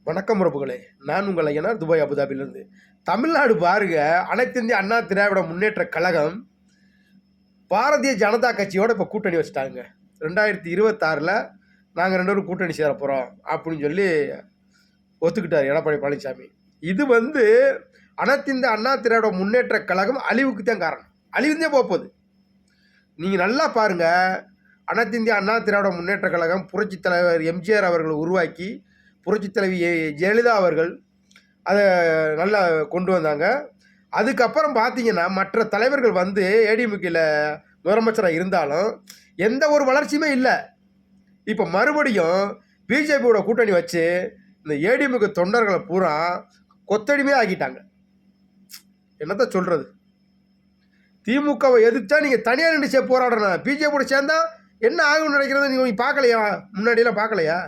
வணக்கம் உறவுகளே, நான் உங்கள் ஐயனார் துபாய் அபுதாபிலிருந்து. தமிழ்நாடு பாருங்க, அனைத்து இந்திய அண்ணா திராவிட முன்னேற்ற கழகம் பாரதிய ஜனதா கட்சியோட இப்போ கூட்டணி வச்சுட்டாங்க. 2026ல் நாங்கள் 2 பேரும் கூட்டணி சேர போகிறோம் அப்படின்னு சொல்லி ஒத்துக்கிட்டார் எடப்பாடி பழனிசாமி. இது அனைத்து இந்திய அண்ணா திராவிட முன்னேற்ற கழகம் அழிவுக்கு தான் காரணம். அழிவுந்தே போகுது. நீங்கள் நல்லா பாருங்கள், அனைத்து இந்திய அண்ணா திராவிட முன்னேற்ற கழகம் புரட்சித் தலைவர் எம்ஜிஆர் அவர்கள் உருவாக்கி புரட்சித் தலைவி ஜெயலலிதா அவர்கள் அதை நல்லா கொண்டு வந்தாங்க. அதுக்கப்புறம் பார்த்தீங்கன்னா மற்ற தலைவர்கள் ஏடிஎம்கேல முதலமைச்சராக இருந்தாலும் எந்த ஒரு வளர்ச்சியுமே இல்லை. இப்போ மறுபடியும் பிஜேபியோட கூட்டணி வச்சு இந்த ஏடிஎம்கே தொண்டர்களை பூரா கொத்தடிமே ஆக்கிட்டாங்க. என்னத்த சொல்கிறது? திமுகவை எதிர்த்தா நீங்கள் தனியாக நின்று போராடணும். பிஜேபியோட சேர்ந்தா என்ன ஆகும்னு நினைக்கிறத நீங்கள் பார்க்கலையா? முன்னாடியெல்லாம் பார்க்கலையா?